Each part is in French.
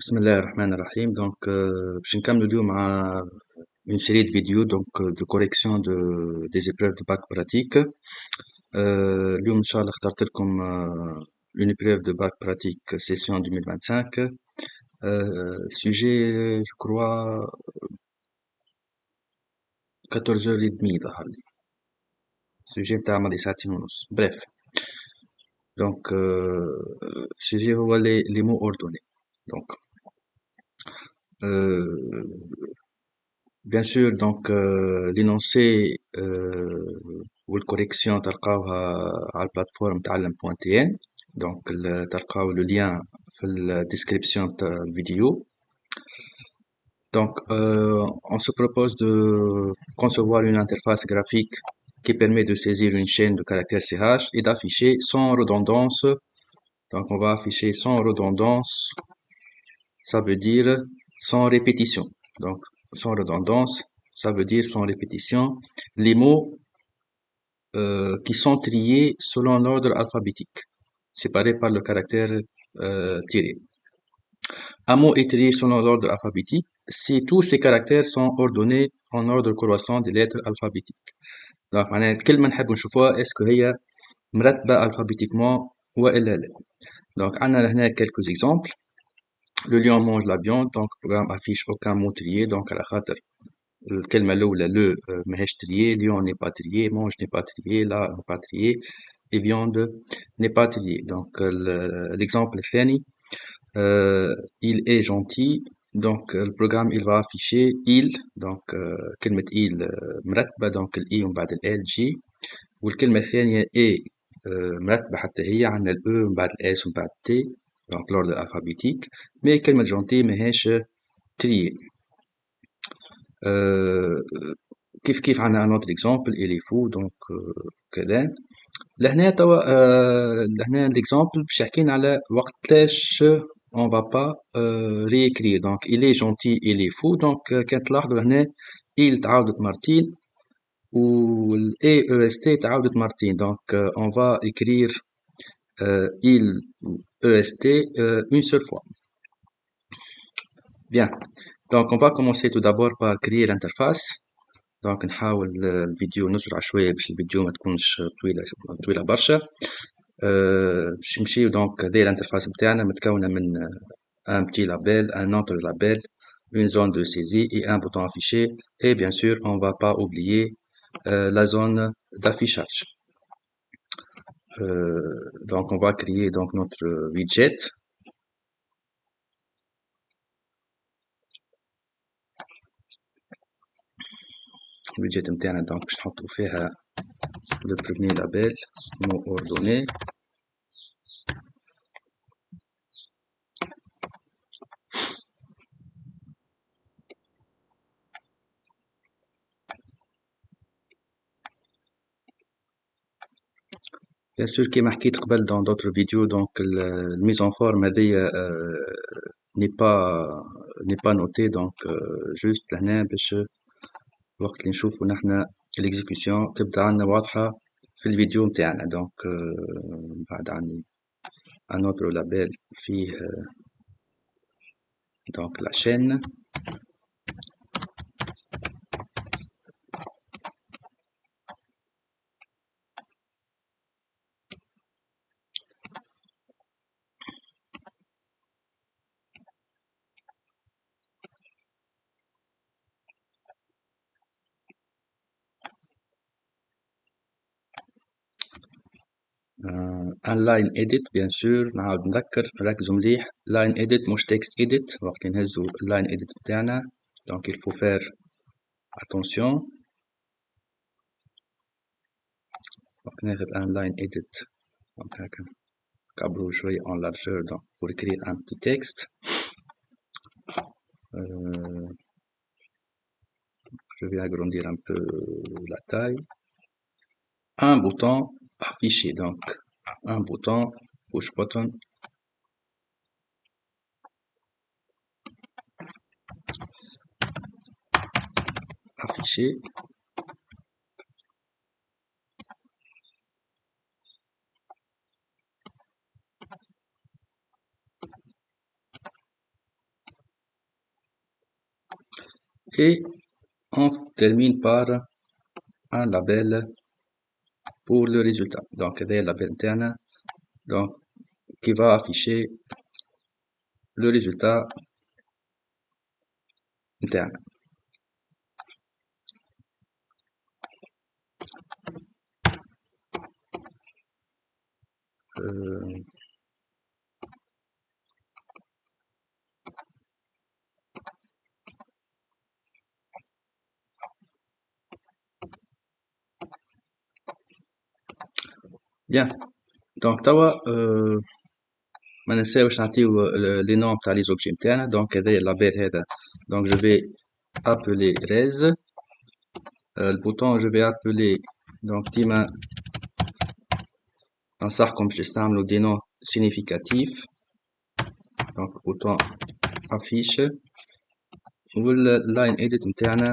بسم الله الرحمن الرحيم باش نكملوا اليوم مع une série de vidéos de correction des épreuves de bac pratique. اليوم إن شاء الله اخترت لكم une épreuve de bac pratique session 2025. Sujet, je crois, 14h30 ظهر لي. Sujet نتاع ماضي ساعتين ونص. Bref, sujet هو les mots ordonnés. Donc, bien sûr, l'énoncé ou la correction تلقاوها على البلاتفورم تعلم.tn. تلقاو le lien في la description de la vidéo. On se propose de concevoir une interface graphique qui permet de saisir une chaîne de caractères CH et d'afficher sans redondance. Donc, on va afficher sans redondance, ça veut dire sans répétition. Donc, sans redondance, ça veut dire sans répétition, les mots qui sont triés selon l'ordre alphabétique, séparés par le caractère tiré. Un mot est trié selon l'ordre alphabétique si tous ces caractères sont ordonnés en ordre croissant des lettres alphabétiques. Donc, معناها الكلمة نحب نشوفوها est-ce que هي مرتبة alphabétiquement وإلا لا. Donc, عندنا هنا quelques exemples. Le lion mange la viande, donc le programme affiche aucun mot trié, donc على خاطر الكلمة الأولى le ماهيش trié, lion n'est pas trié, mange n'est pas trié, la n'est pas trié, et viande n'est pas trié. Donc l'exemple الثاني, il est gentil, donc le programme il va afficher il, donc كلمة il مرتبة, donc الإي ومن بعد ال جي, والكلمة الثانية est مرتبة حتى هي, عندنا ال E ومن بعد ال S ومن بعد T, donc l'ordre alphabétique, mais كلمة gentil ماهيش trié. كيف عندنا un autre exemple, il est fou, donc كذا. لهنا توا لهنا l'exemple باش يحكينا على وقتاش on va pas réécrire. Donc il est gentil, il est fou, donc كان تلاحظوا لهنا il تعاودت مرتين وال EST تعاودت مرتين, donc on va écrire il EST une seule fois. Bien, donc on va commencer tout d'abord par créer l'interface. Donc نحاول الفيديو نسرع شوية باش الفيديو ما تكونش طويلة برشا. باش نمشيو donc هذه الانترفاس نتاعنا متكونة من un petit label, un autre label, une zone de saisie et un bouton affiché. Et bien sûr, on va pas oublier la zone d'affichage. Donc on va créer donc notre widget. الويدجت نتاعنا donc باش نحطو فيها le premier label mot ordonné. Bien sûr, كيما حكيت قبل dans d'autres vidéos, donc la mise en forme هذيا n'est pas notée, donc juste لهنا باش وقت اللي نشوفو نحنا l'exécution تبدا عندنا واضحة في الفيديو نتاعنا. donc بعد عندي un autre label فيه donc la chaîne. un line edit bien sûr, نعاود نذكر ركزوا مليح, line edit مش text edit وقت نهزو line edit بتاعنا, donc il faut faire attention. donc ناخد un line edit, donc هكا نكبرو شوية en largeur donc pour écrire un petit texte. Je vais agrandir un peu la taille. Un bouton affiché, donc un bouton push button affiché. et on termine par un label pour le résultat. Donc, c'est le label interne, donc, qui va afficher le résultat interne. Bien. Donc, توا ما ننساوش نعطيو les noms تاع les objets نتاعنا. donc هذا اللابيل هذا donc je vais appeler res. le bouton je vais appeler donc ديما ننصحكم باش تستعملوا des noms significatifs. donc bouton affiche والline edit نتاعنا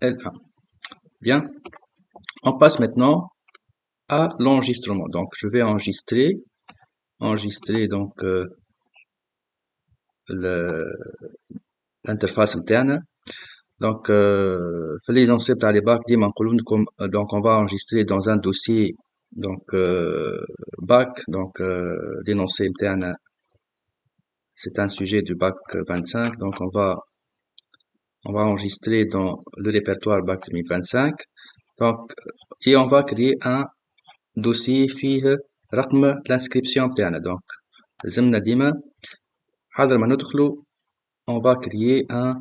L1. Bien. On passe maintenant à l'enregistrement. Donc, je vais enregistrer donc l'interface interne. Donc, les enseignes par les bacs, donc on va enregistrer dans un dossier donc bac, donc l'énoncé interne. C'est un sujet du bac 25, donc on va enregistrer dans le répertoire bac 2025. Donc, et on va créer un dossier فيه رقم l'inscription بتاعنا. donc لازمنا ديما حاضر ما ندخلوا on va créer un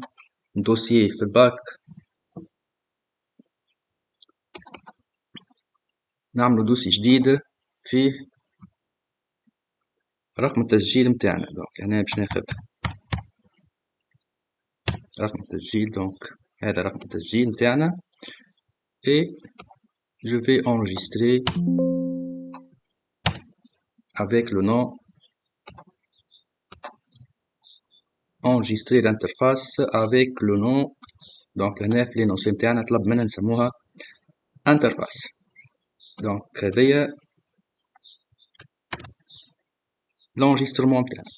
dossier في الباك نعملوا دوسي جديد فيه رقم التسجيل متاعنا. donc هنا باش ناخذ رقم التسجيل. donc هذا رقم التسجيل متاعنا et je vais enregistrer avec le nom enregistrer l'interface avec le nom. donc هنا في l'énoncé متاعنا طلب منا نسموها interface. donc هذايا l'enregistrement متاعنا.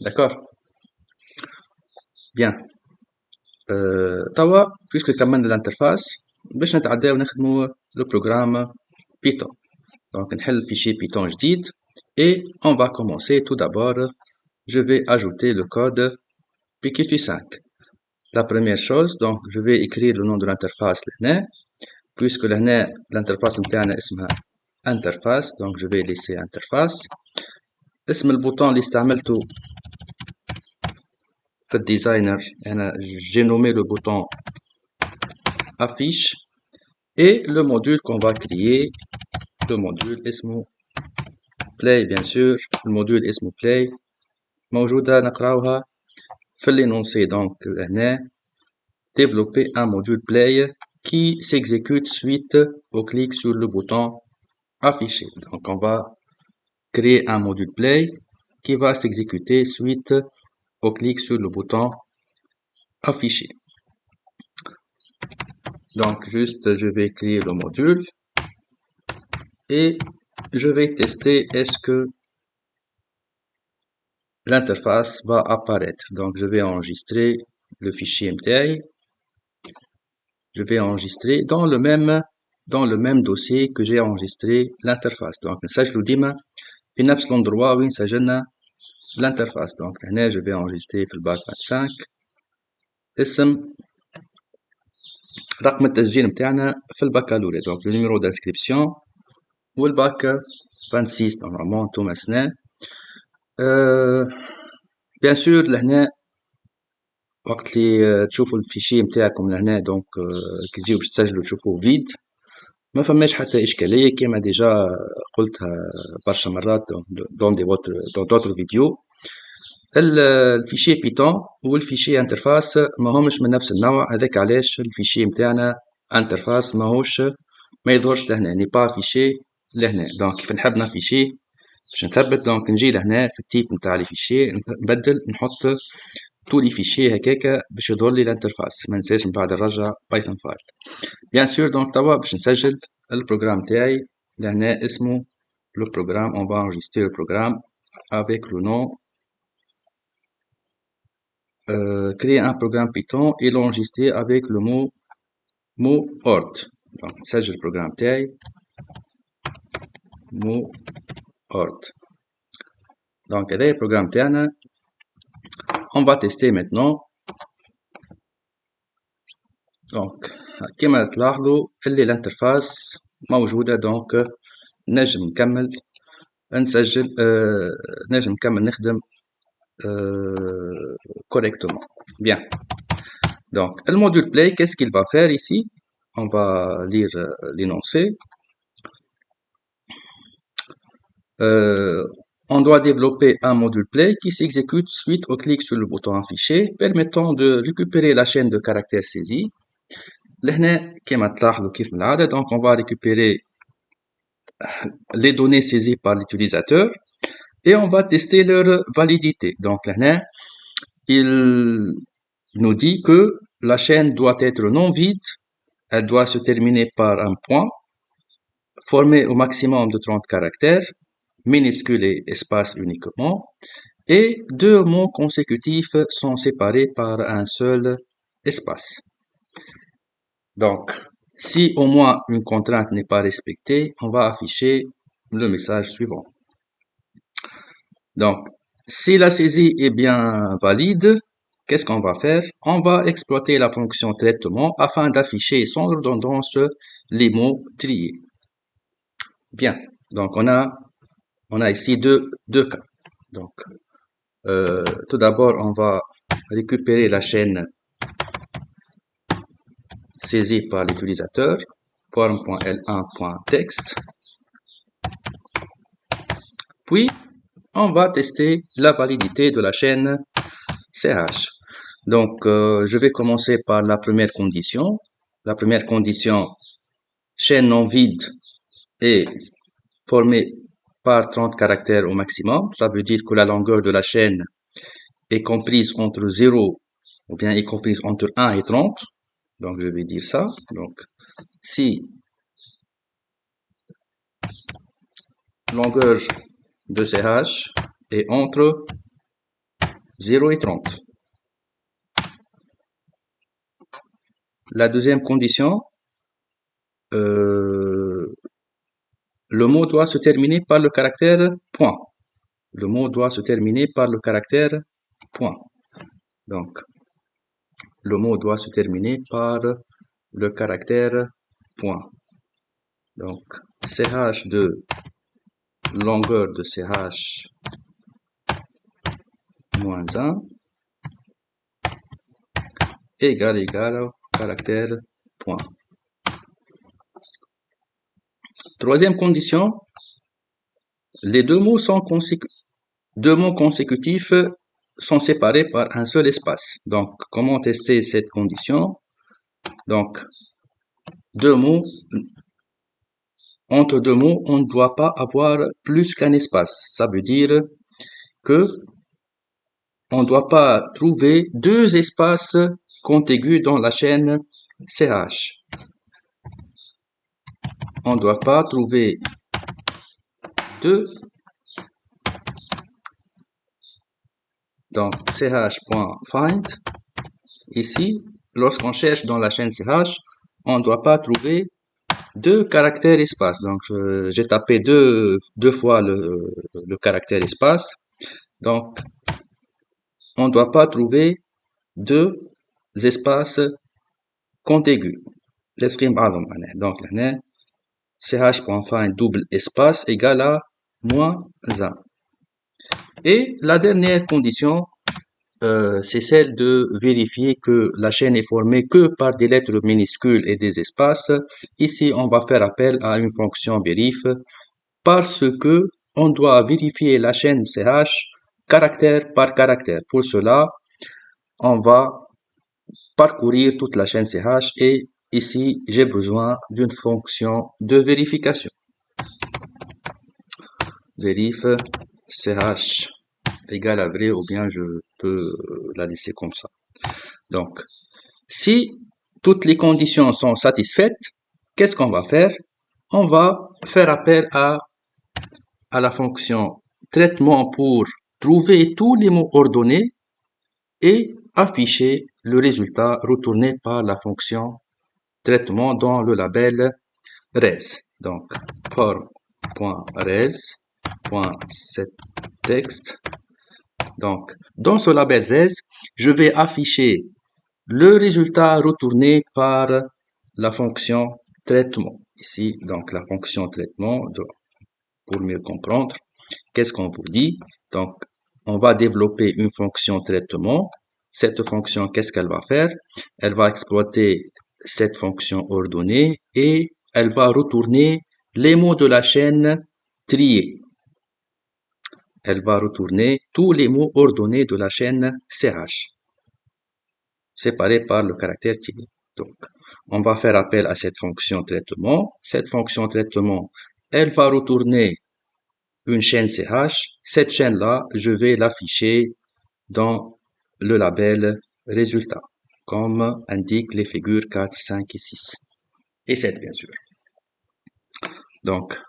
d'accord. bien. توا puisque كملنا l'interface باش نتعداو نخدمو le programme Python. donc نحل fichier Python جديد et on va commencer tout d'abord. je vais ajouter le code PQT5. la première chose donc je vais écrire le nom de l'interface لهنا puisque لهنا l'interface متاعنا اسمها interface. donc je vais laisser interface. اسم البوطون اللي استعملته في الديزاينر أنا j'ai nommé le bouton affiche et le module qu'on va créer le module اسمه play. bien sûr le module اسمه play موجودة نقراوها في l'énoncé. donc هنا développer un module play qui s'exécute suite au clic sur le bouton afficher. donc on va créer un module play qui va s'exécuter suite au clic sur le bouton afficher. donc juste je vais créer le module et je vais tester est-ce que l'interface va apparaître. donc je vais enregistrer le fichier MTI. je vais enregistrer dans le même dossier que j'ai enregistré l'interface. donc نسجلوا ديما في نفس l'endroit وين سجلنا l'interface. donc هنا je vais enregistrer في الباك 25 اسم رقم التسجيل متاعنا في البكالوريا. donc le numéro d'inscription والباك 26 normalement نتوما سنة. bien sûr لهنا وقت اللي تشوفوا الفيشي متاعكم لهنا donc كي تجيو باش تسجلوا تشوفوه فيد ما فماش حتى إشكالية كما ديجا قلتها برشا مرات dans d'autres فيديو. الفيشي بيتون والفيشي انترفاس ما همش من نفس النوع. هذاك علاش الفيشي متاعنا انترفاس ماهوش ما يظهرش لهنا ني با فيشي لهنا. donc كيف نحب نافيشي باش نثبت donc نجي لهنا في التيب نتاع لي فيشي نبدل نحط tous les fichiers هكاكا باش يظهر لي الانترفاس. ما ننساش من بعد نرجع بايثون فايل. bien sûr donc توا باش نسجل البروغرام تاعي لهنا اسمه le programme. on va enregistrer le programme avec le nom créer un programme Python et l'enregistrer avec le mot ord. Donc, ça, j'ai le programme taille, mot ord. Donc, le programme تاعنا. On va tester maintenant. Donc, كما تلاحظوا اللي الانترفاس موجودة. دونك نجم نكمل نسجل نجم نكمل نخدم correctement. Bien. Donc, le module play, qu'est-ce qu'il va faire ici? On va lire l'énoncé. On doit développer un module play qui s'exécute suite au clic sur le bouton affiché, permettant de récupérer la chaîne de caractères saisis. Donc, on va récupérer les données saisies par l'utilisateur et on va tester leur validité. Donc, il nous dit que la chaîne doit être non vide, elle doit se terminer par un point, formé au maximum de 30 caractères, minuscules et espace uniquement, et deux mots consécutifs sont séparés par un seul espace. Donc, si au moins une contrainte n'est pas respectée, on va afficher le message suivant. Donc, si la saisie est bien valide, qu'est-ce qu'on va faire? On va exploiter la fonction traitement afin d'afficher sans redondance les mots triés. Bien, donc on a ici deux cas. Donc, tout d'abord, on va récupérer la chaîne saisie par l'utilisateur, form.l1.text. Puis, on va tester la validité de la chaîne CH. Donc, je vais commencer par la première condition. La première condition, chaîne non vide est formée par 30 caractères au maximum. Ça veut dire que la longueur de la chaîne est comprise entre 0 ou bien est comprise entre 1 et 30. Donc, je vais dire ça. Donc, si longueur de CH est entre 0 et 30. La deuxième condition, le mot doit se terminer par le caractère point. Le mot doit se terminer par le caractère point. Donc, le mot doit se terminer par le caractère point. Donc, CH de longueur de CH moins 1 égale au caractère point. Troisième condition, les deux mots consécutifs sont séparés par un seul espace. Donc, comment tester cette condition? Donc, entre deux mots, on ne doit pas avoir plus qu'un espace. Ça veut dire que on ne doit pas trouver deux espaces contigus dans la chaîne CH. On ne doit pas trouver deux. Donc, ch.find, ici, lorsqu'on cherche dans la chaîne CH, on ne doit pas trouver deux caractères espace. Donc, j'ai tapé deux fois le caractère espace. Donc, on ne doit pas trouver deux espaces contigus. Donc, ch.find double espace égale à moins 1. Et la dernière condition, c'est celle de vérifier que la chaîne est formée que par des lettres minuscules et des espaces. Ici, on va faire appel à une fonction vérif parce que on doit vérifier la chaîne CH caractère par caractère. Pour cela, on va parcourir toute la chaîne CH et ici, j'ai besoin d'une fonction de vérification. Vérif CH égale à vrai ou bien je peux la laisser comme ça. Donc, si toutes les conditions sont satisfaites, qu'est-ce qu'on va faire? On va faire appel à la fonction traitement pour trouver tous les mots ordonnés et afficher le résultat retourné par la fonction traitement dans le label res. Donc, form.res.setText. Donc, dans ce label res, je vais afficher le résultat retourné par la fonction traitement. Ici, donc, la fonction traitement, pour mieux comprendre, qu'est-ce qu'on vous dit? Donc, on va développer une fonction traitement. Cette fonction, qu'est-ce qu'elle va faire? Elle va exploiter cette fonction ordonnée et elle va retourner les mots de la chaîne triés. Elle va retourner tous les mots ordonnés de la chaîne CH, séparés par le caractère tiré. Donc, on va faire appel à cette fonction traitement. Cette fonction traitement, elle va retourner une chaîne CH. Cette chaîne-là, je vais l'afficher dans le label résultat, comme indiquent les figures 4, 5 et 6. Et 7, bien sûr. Donc,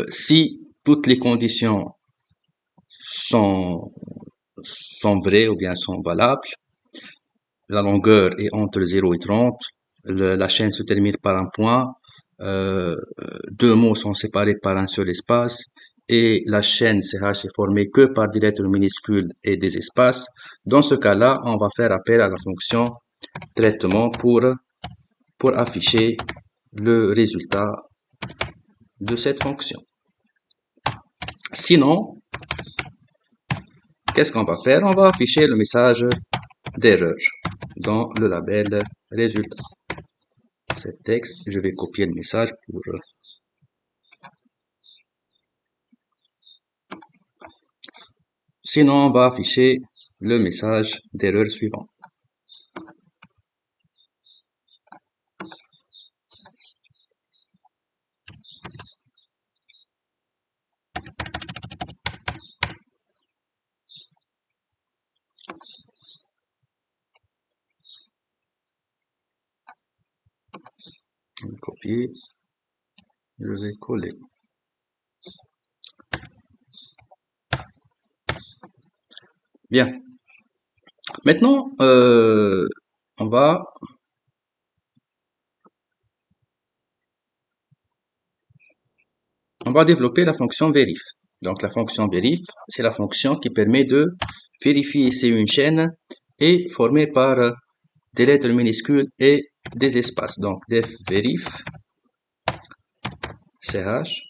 si toutes les conditions sont vraies ou bien sont valables, la longueur est entre 0 et 30, la chaîne se termine par un point, deux mots sont séparés par un seul espace, et la chaîne CH est formée que par des lettres minuscules et des espaces. Dans ce cas-là, on va faire appel à la fonction traitement pour afficher le résultat de cette fonction. Sinon, qu'est-ce qu'on va faire? On va afficher le message d'erreur dans le label résultat. Ce texte, je vais copier le message pour... Sinon, on va afficher le message d'erreur suivant. Je vais copier, je vais coller. Bien. Maintenant, on va développer la fonction vérif. Donc la fonction vérif, c'est la fonction qui permet de vérifier si une chaîne est formée par des lettres minuscules et des espaces. Donc def vérif ch.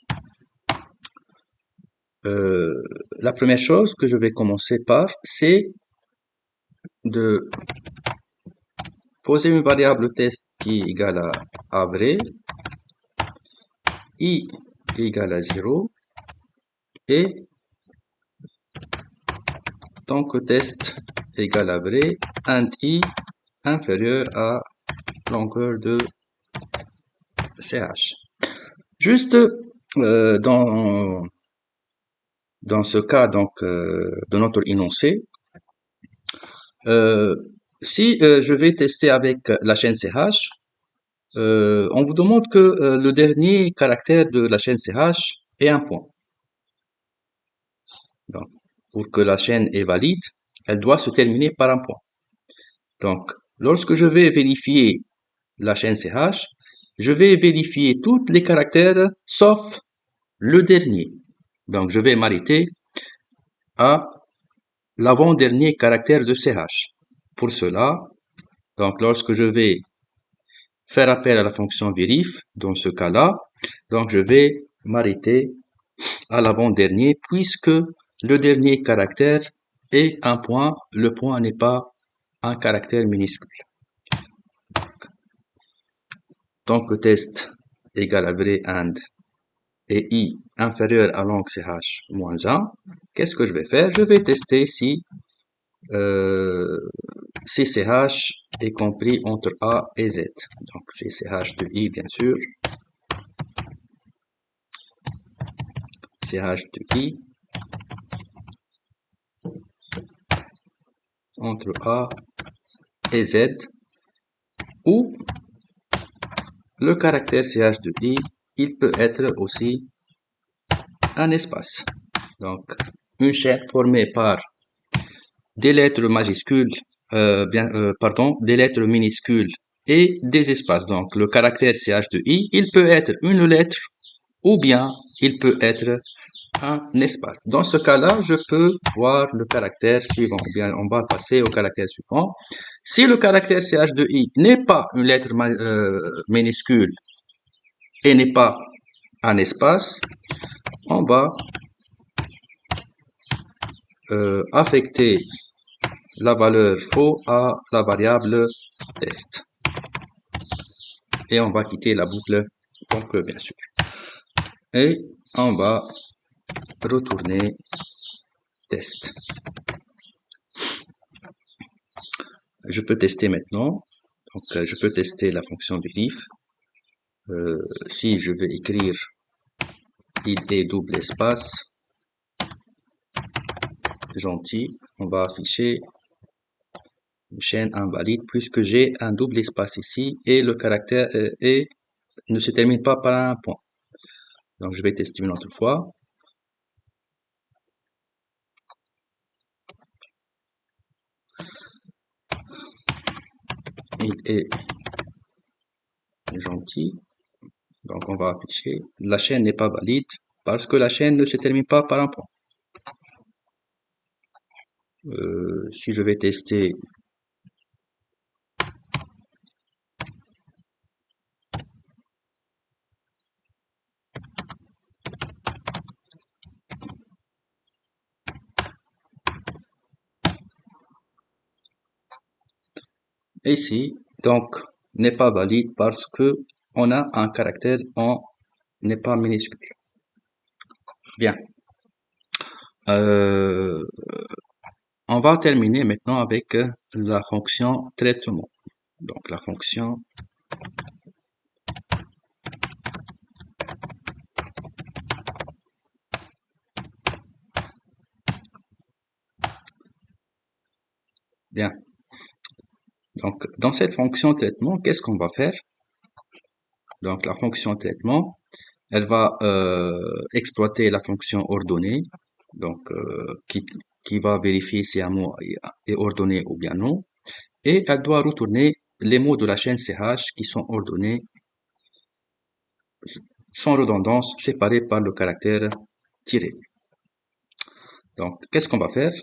La première chose que je vais commencer par, c'est de poser une variable test qui est égale à vrai, i égale à 0, et tant que test égale à vrai, and i inférieur à longueur de ch. Juste dans ce cas donc de notre énoncé, si je vais tester avec la chaîne ch, on vous demande que le dernier caractère de la chaîne ch est un point. Donc, pour que la chaîne est valide, elle doit se terminer par un point. Donc, lorsque je vais vérifier la chaîne ch, je vais vérifier tous les caractères sauf le dernier. Donc, je vais m'arrêter à l'avant-dernier caractère de ch. Pour cela, donc lorsque je vais faire appel à la fonction vérif, dans ce cas-là, donc je vais m'arrêter à l'avant-dernier puisque le dernier caractère est un point, le point n'est pas un caractère minuscule. Tant que test égale à vrai and et i inférieur à long ch moins 1, qu'est-ce que je vais faire? Je vais tester si ch est compris entre a et z. Donc ch de i bien sûr, ch de i entre a et z, ou le caractère ch de i, il peut être aussi un espace. Donc une chaîne formée par des lettres majuscules pardon, des lettres minuscules et des espaces. Donc, le caractère ch de i, il peut être une lettre ou bien il peut être un espace. Dans ce cas-là, je peux voir le caractère suivant. Ou bien, on va passer au caractère suivant. Si le caractère ch de i n'est pas une lettre minuscule et n'est pas un espace, on va affecter la valeur faux à la variable test. Et on va quitter la boucle conclusion, bien sûr. Et on va retourner test. Je peux tester maintenant. Donc, je peux tester la fonction du if. Si je veux écrire il est double espace gentil, on va afficher une chaîne invalide puisque j'ai un double espace ici et le caractère ne se termine pas par un point. Donc je vais tester une autre fois. Il est gentil. Donc on va afficher. La chaîne n'est pas valide parce que la chaîne ne se termine pas par un point. Si je vais tester ici, donc n'est pas valide parce que on a un caractère en n'est pas minuscule. Bien. On va terminer maintenant avec la fonction traitement. Donc la fonction bien. Donc dans cette fonction traitement, qu'est-ce qu'on va faire? Donc la fonction traitement, elle va exploiter la fonction ordonnée, donc qui va vérifier si un mot est ordonné ou bien non, et elle doit retourner les mots de la chaîne CH qui sont ordonnés sans redondance, séparés par le caractère tiré. Donc qu'est-ce qu'on va faire?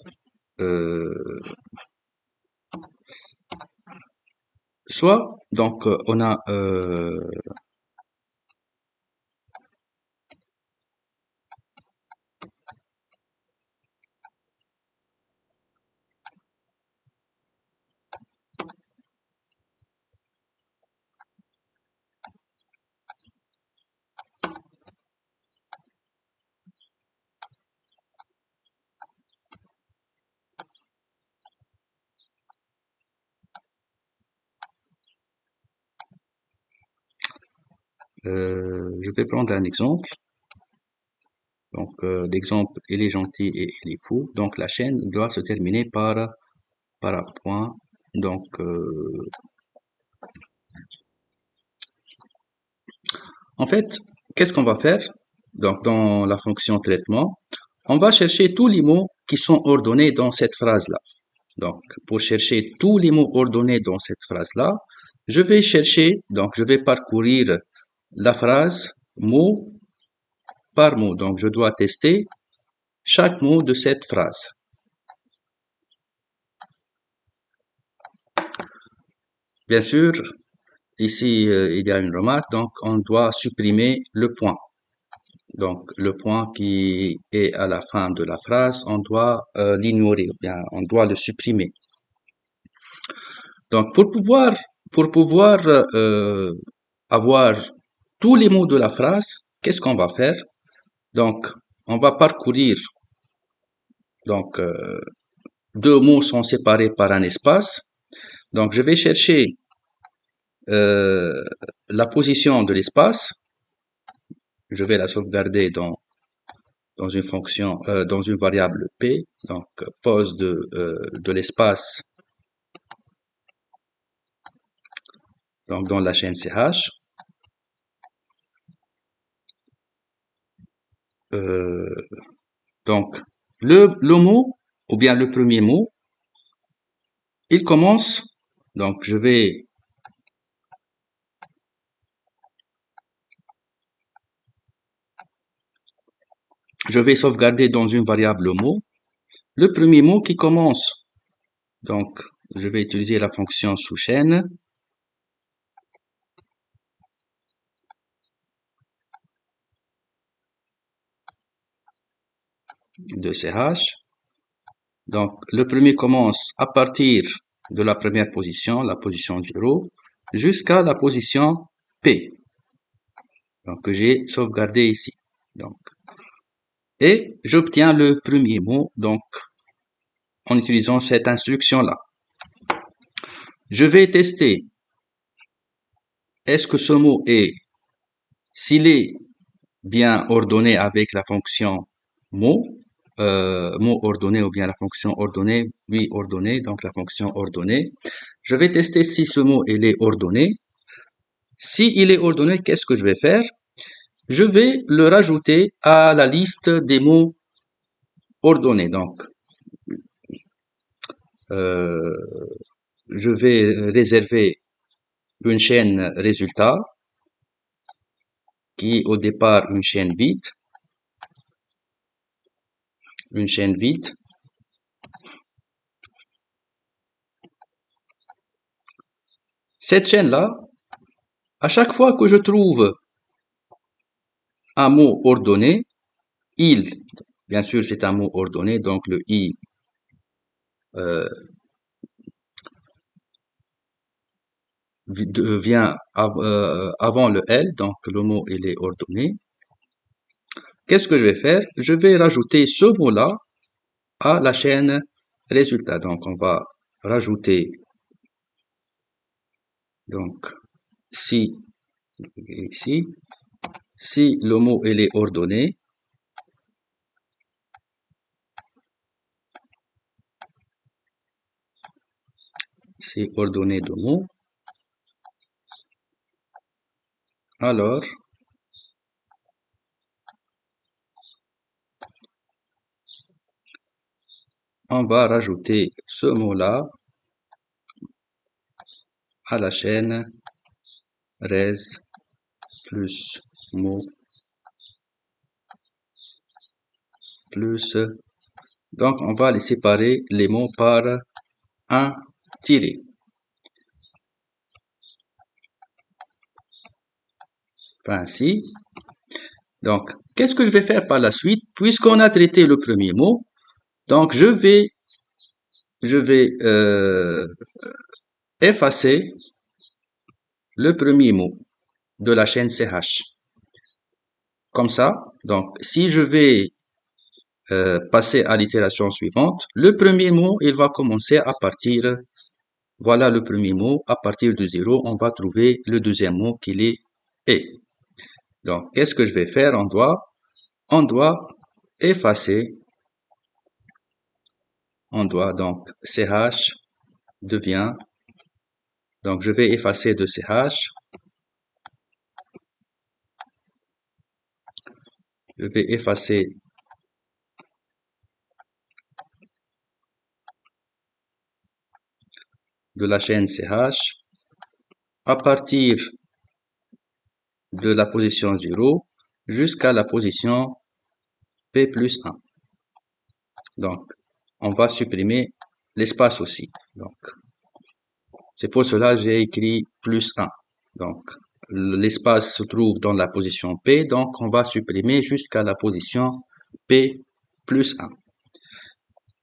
Soit donc on a je vais prendre un exemple. Donc l'exemple il est gentil et il est fou. Donc la chaîne doit se terminer par un point. Donc en fait, qu'est-ce qu'on va faire? Donc dans la fonction traitement, on va chercher tous les mots qui sont ordonnés dans cette phrase-là. Donc pour chercher tous les mots ordonnés dans cette phrase-là, je vais chercher, donc je vais parcourir la phrase mot par mot. Donc je dois tester chaque mot de cette phrase. Bien sûr, ici il y a une remarque, donc on doit supprimer le point. Donc le point qui est à la fin de la phrase, on doit l'ignorer, ou bien on doit le supprimer. Donc pour pouvoir avoir tous les mots de la phrase, qu'est-ce qu'on va faire? Donc on va parcourir. Donc deux mots sont séparés par un espace. Donc je vais chercher la position de l'espace. Je vais la sauvegarder dans une fonction, dans une variable p. Donc pose de l'espace. Donc dans la chaîne ch. Donc le mot ou bien le premier mot il commence, donc je vais sauvegarder dans une variable mot le premier mot qui commence. Donc, je vais utiliser la fonction sous-chaîne de ch. Donc, le premier commence à partir de la première position, la position 0, jusqu'à la position P, donc que j'ai sauvegardé ici. Donc, et j'obtiens le premier mot, donc, en utilisant cette instruction-là. Je vais tester, est-ce que ce mot est, s'il est bien ordonné avec la fonction mot, mot ordonné ou bien la fonction ordonnée, oui ordonné, donc la fonction ordonnée. Je vais tester si ce mot il est ordonné. Si il est ordonné, qu'est-ce que je vais faire? Je vais le rajouter à la liste des mots ordonnés. Donc, euh, je vais réserver une chaîne résultat qui est au départ une chaîne vide. Une chaîne vide. Cette chaîne-là, à chaque fois que je trouve un mot ordonné, il, bien sûr c'est un mot ordonné, donc le i euh, vient avant le L, donc le mot il est ordonné. Qu'est-ce que je vais faire? Je vais rajouter ce mot-là à la chaîne résultat. Donc on va rajouter, donc si ici, si le mot il est ordonné, c'est ordonné de mots, alors on va rajouter ce mot-là à la chaîne res plus mot plus. Donc on va les séparer les mots par un tiré. Enfin, ainsi. Donc, qu'est-ce que je vais faire par la suite? Puisqu'on a traité le premier mot, donc je vais effacer le premier mot de la chaîne CH. Comme ça, donc si je vais passer à l'itération suivante, le premier mot, il va commencer à partir, voilà le premier mot, à partir de 0, on va trouver le deuxième mot qui est et. Donc, qu'est-ce que je vais faire? On doit effacer, on doit donc CH devient, donc je vais effacer de CH, je vais effacer de la chaîne CH à partir de la position 0 jusqu'à la position P plus 1. Donc, on va supprimer l'espace aussi. Donc, c'est pour cela que j'ai écrit plus 1. Donc, l'espace se trouve dans la position P, donc on va supprimer jusqu'à la position P plus 1.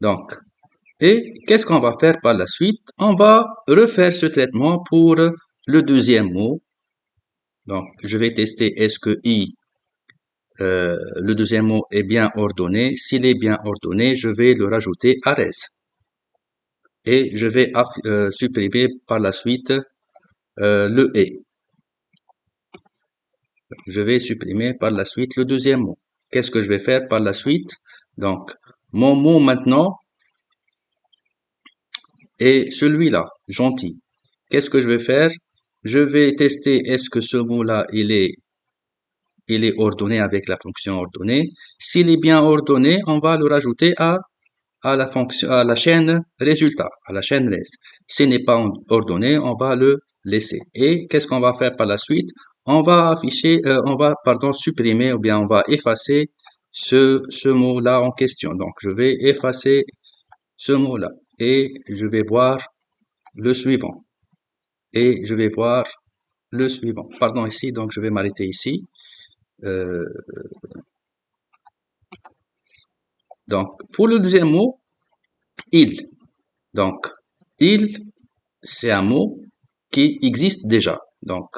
Donc, et qu'est-ce qu'on va faire par la suite? On va refaire ce traitement pour le deuxième mot. Donc, je vais tester est-ce que I, le deuxième mot est bien ordonné. S'il est bien ordonné, je vais le rajouter à res. Et je vais supprimer par la suite le et. Je vais supprimer par la suite le deuxième mot. Qu'est-ce que je vais faire par la suite? Donc, mon mot maintenant est celui-là, gentil. Qu'est-ce que je vais faire? Je vais tester est-ce que ce mot-là, il est ordonné avec la fonction ordonnée. S'il est bien ordonné, on va le rajouter à à la fonction, à la chaîne résultat, à la chaîne res. Ce n'est pas ordonné, on va le laisser. Et qu'est-ce qu'on va faire par la suite? On va afficher, pardon, supprimer ou bien on va effacer ce mot-là en question. Donc, je vais effacer ce mot-là et je vais voir le suivant. Et je vais voir le suivant. Pardon, ici, donc je vais m'arrêter ici. Euh, donc, pour le deuxième mot, il. Donc, il, c'est un mot qui existe déjà. Donc,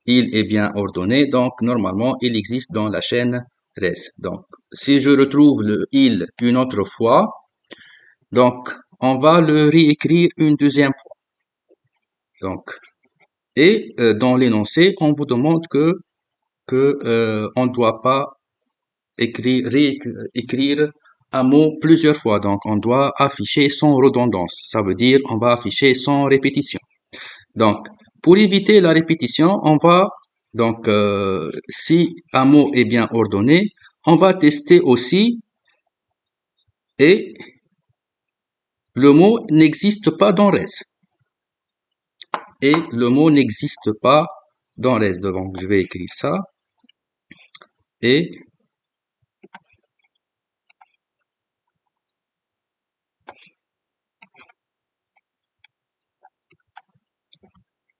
il est bien ordonné. Donc, normalement, il existe dans la chaîne res. Donc, si je retrouve le il une autre fois, donc, on va le réécrire une deuxième fois. Donc, et dans l'énoncé, on vous demande que on ne doit pas écrire un mot plusieurs fois. Donc, on doit afficher sans redondance. Ça veut dire on va afficher sans répétition. Donc, pour éviter la répétition, on va, donc, si un mot est bien ordonné, on va tester aussi et le mot n'existe pas dans res. Et le mot n'existe pas dans res. Donc, je vais écrire ça. Et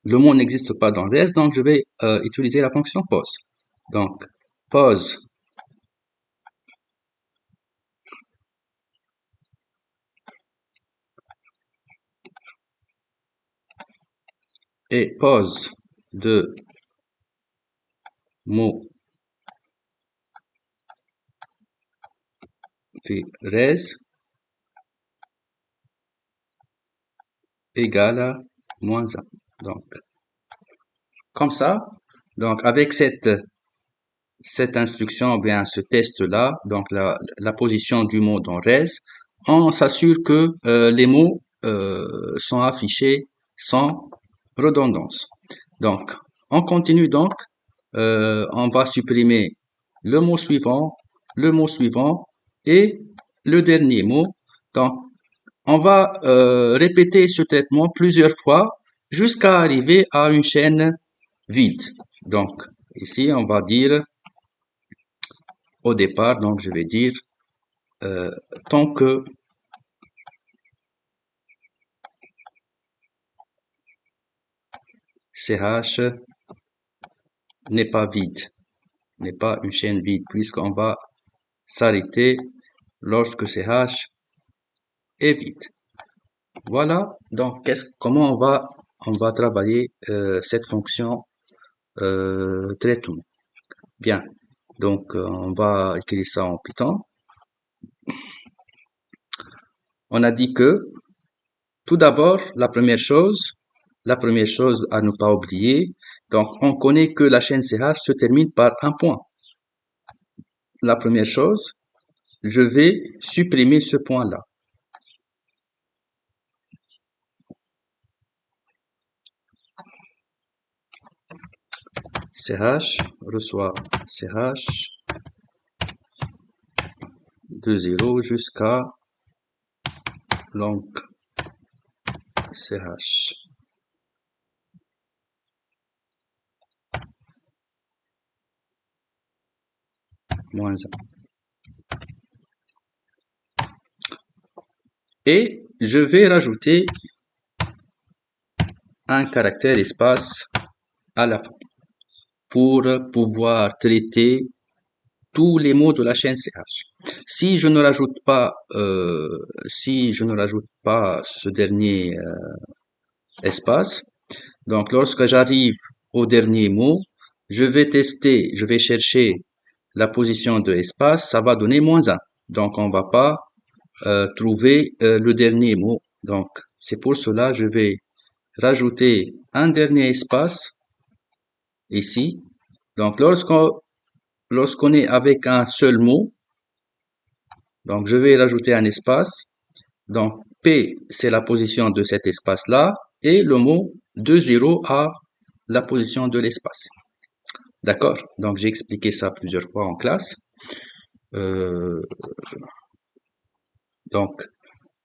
le mot n'existe pas dans res, donc je vais utiliser la fonction pause. Donc, pause et pause de mot fait res égale à -1. Donc, comme ça, donc avec cette instruction, ou bien ce test-là, donc la position du mot dans res, on s'assure que les mots sont affichés sans redondance. Donc, on continue donc, on va supprimer le mot suivant et le dernier mot. Donc, on va répéter ce traitement plusieurs fois jusqu'à arriver à une chaîne vide. Donc, ici, on va dire au départ, donc je vais dire tant que CH n'est pas vide, n'est pas une chaîne vide, puisqu'on va s'arrêter lorsque CH est vide. Voilà, donc comment on va travailler cette fonction traitement. Bien, donc on va écrire ça en Python. On a dit que tout d'abord, la première chose à ne pas oublier, donc on connaît que la chaîne CH se termine par un point. La première chose, je vais supprimer ce point-là. CH reçoit CH de 0 jusqu'à long CH. Moins 1. Et je vais rajouter un caractère espace à la fin pour pouvoir traiter tous les mots de la chaîne CH. Si je ne rajoute pas, ce dernier espace, donc lorsque j'arrive au dernier mot, je vais tester, je vais chercher la position de espace, ça va donner -1. Donc on va pas trouver le dernier mot. Donc c'est pour cela je vais rajouter un dernier espace ici. Donc lorsqu'on est avec un seul mot, donc je vais rajouter un espace. Donc P, c'est la position de cet espace-là, et le mot de 0 à la position de l'espace. D'accord? Donc j'ai expliqué ça plusieurs fois en classe. Euh, Donc,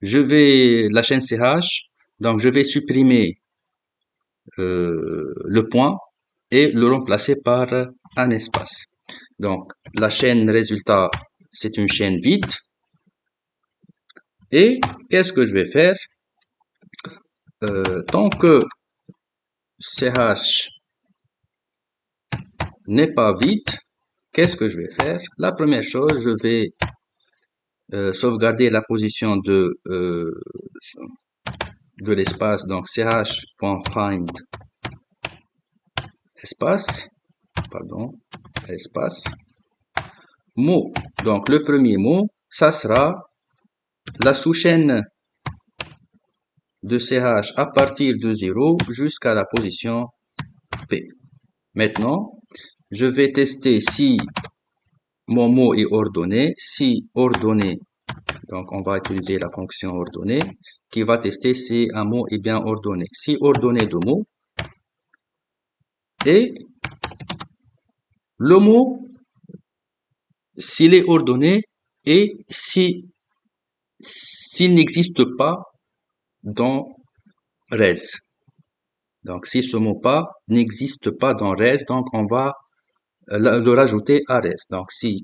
la chaîne CH, donc je vais supprimer le point et le remplacer par un espace. Donc, la chaîne résultat, c'est une chaîne vide. Et qu'est-ce que je vais faire? Tant que CH n'est pas vide, qu'est-ce que je vais faire? La première chose, je vais sauvegarder la position de l'espace, donc ch.find espace, pardon, espace, mot. Donc le premier mot, ça sera la sous-chaîne de ch à partir de 0 jusqu'à la position P. Maintenant, je vais tester si mon mot est ordonné. Si ordonné, donc on va utiliser la fonction ordonnée qui va tester si un mot est bien ordonné. Si ordonné de mot, et le mot, s'il est ordonné et s'il n'existe pas dans res. Donc si ce mot pas n'existe pas dans res, donc on va le rajouter à res. Donc si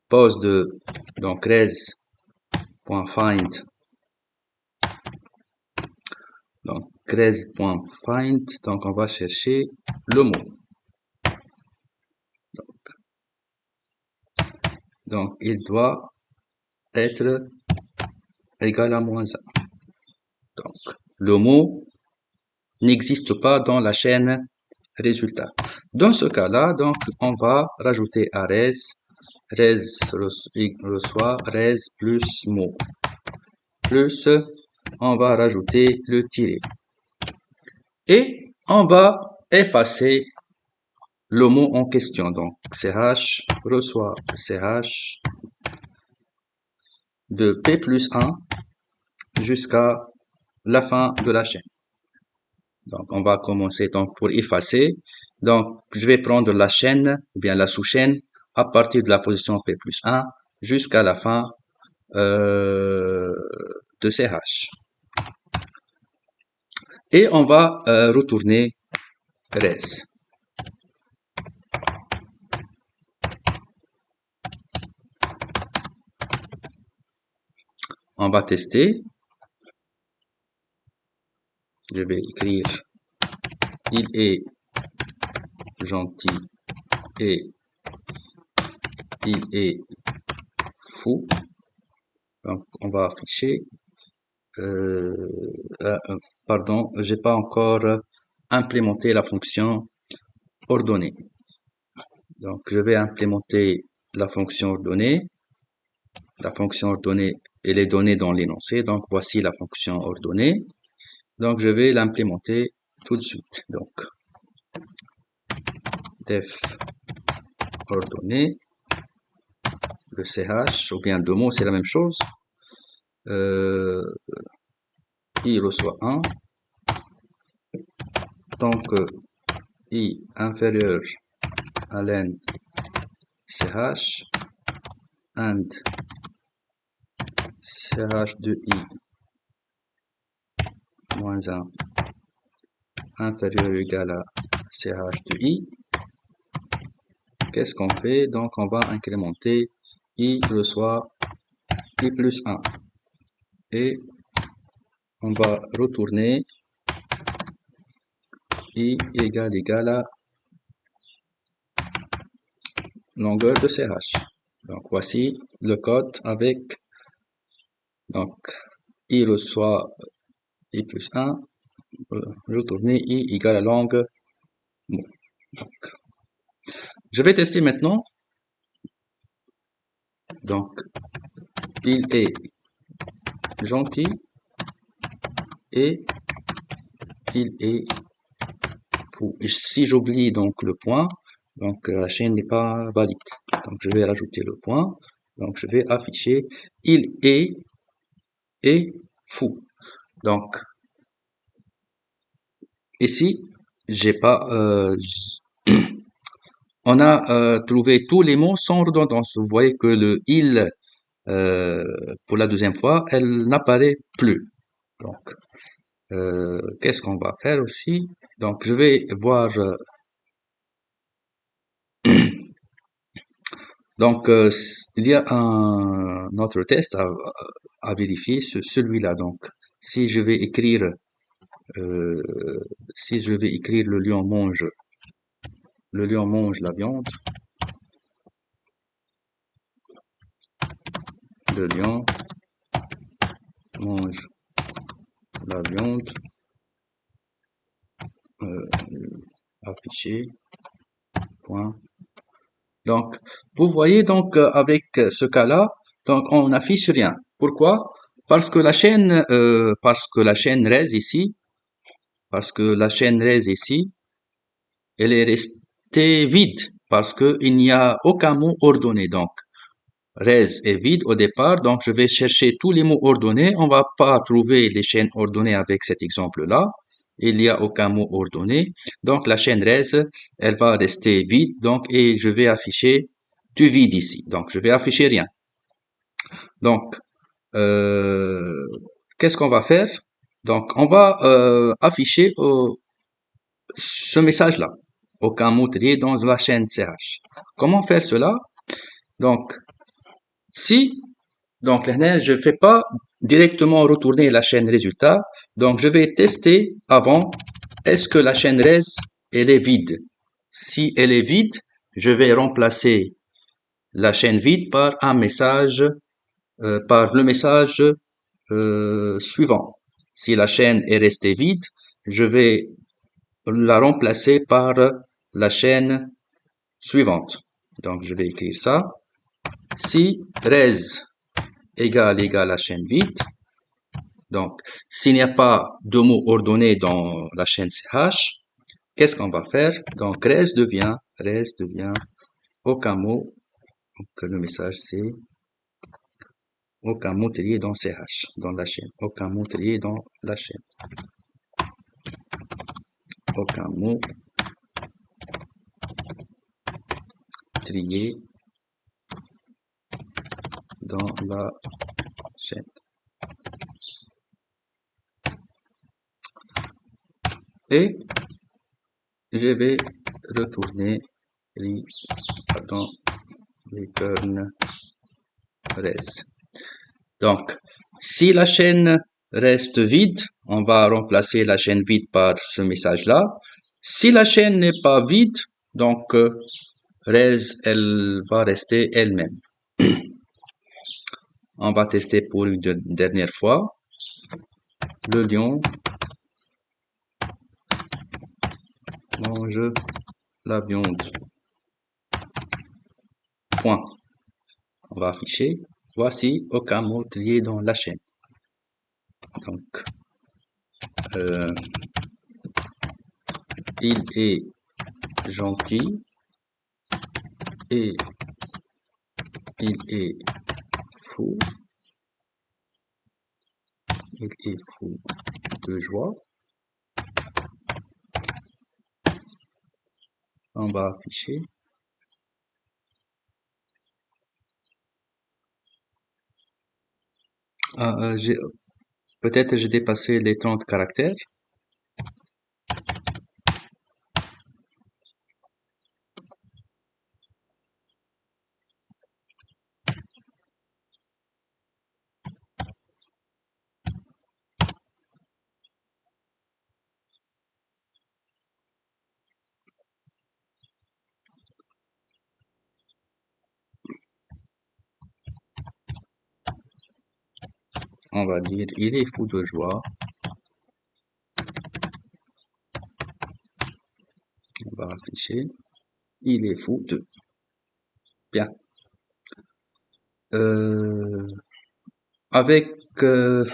pose de donc res.find, donc res.find, donc on va chercher le mot. Donc il doit être égal à -1. Donc le mot n'existe pas dans la chaîne résultat. Dans ce cas-là, donc on va rajouter à res reçoit res plus mot, plus on va rajouter le tiret. Et on va effacer le mot en question. Donc ch reçoit ch de p plus 1 jusqu'à la fin de la chaîne. Donc on va commencer donc pour effacer. Donc je vais prendre la chaîne ou bien la sous-chaîne à partir de la position p plus 1 jusqu'à la fin de ch. Et on va retourner res. On va tester. Je vais écrire il est gentil et il est fou. Donc on va afficher. Pardon, j'ai pas encore implémenté la fonction ordonnée. Donc je vais implémenter la fonction ordonnée. La fonction ordonnée, elle est donnée dans l'énoncé. Donc voici la fonction ordonnée. Donc je vais l'implémenter tout de suite. Donc def ordonnée, le ch ou bien deux mots, c'est la même chose. I reçoit 1. Tant que I inférieur à len ch and ch de I moins 1 inférieur ou égal à ch de I. Qu'est-ce qu'on fait? Donc on va incrémenter I reçoit I plus 1. Et on va retourner I égal à longueur de ch. Donc voici le code avec donc I reçoit I plus 1, retourner I égale à longue. Bon. Donc, je vais tester maintenant. Donc il est gentil et il est fou. Et si j'oublie donc le point, donc la chaîne n'est pas valide. Donc je vais rajouter le point. Donc je vais afficher il est fou. Donc ici j'ai pas on a trouvé tous les mots sans redondance. Vous voyez que le il euh, pour la deuxième fois, elle n'apparaît plus. Donc, qu'est-ce qu'on va faire aussi? Donc, je vais voir. Donc, il y a un autre test à vérifier, celui-là. Donc, si je vais écrire, euh, si je vais écrire le lion mange la viande, le lion mange la viande, euh, affiché, point. Donc, vous voyez donc avec ce cas-là, donc on n'affiche rien. Pourquoi? Parce que la chaîne res ici, parce que la chaîne res ici, elle est restée vide parce que il n'y a aucun mot ordonné. Donc, res est vide au départ, donc je vais chercher tous les mots ordonnés. On va pas trouver les chaînes ordonnées avec cet exemple-là. Il n'y a aucun mot ordonné. Donc, la chaîne res, elle va rester vide. Donc, et je vais afficher du vide ici. Donc, je vais afficher rien. Donc, euh, qu'est-ce qu'on va faire? Donc, on va afficher ce message-là. Aucun mot trié dans la chaîne CH. Comment faire cela? Donc, si Donc, là, je ne fais pas directement retourner la chaîne résultat. Donc, je vais tester avant, est-ce que la chaîne res, elle est vide? Si elle est vide, je vais remplacer la chaîne vide par un message, par le message suivant. Si la chaîne est restée vide, je vais la remplacer par la chaîne suivante. Donc, je vais écrire ça. Si res égale la chaîne vide, donc, s'il n'y a pas de mots ordonnés dans la chaîne CH, qu'est-ce qu'on va faire? Donc, res devient aucun mot. Donc, le message c'est aucun mot trié dans CH, dans la chaîne. Aucun mot trié dans la chaîne. Aucun mot trié dans la chaîne. Et je vais retourner return res. Donc, si la chaîne reste vide, on va remplacer la chaîne vide par ce message-là. Si la chaîne n'est pas vide, donc res, elle va rester elle-même. On va tester pour une dernière fois. Le lion mange la viande. Point. On va afficher. Voici aucun mot trié dans la chaîne. Donc, il est gentil et il est fou. Il est fou de joie. On va afficher. Peut-être j'ai dépassé les 30 caractères. On va dire il est fou de joie. On va afficher. Il est fou de. Bien. Euh, avec, euh,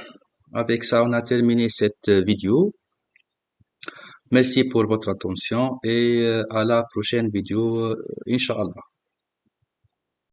avec ça, on a terminé cette vidéo. Merci pour votre attention et à la prochaine vidéo, Inch'Allah.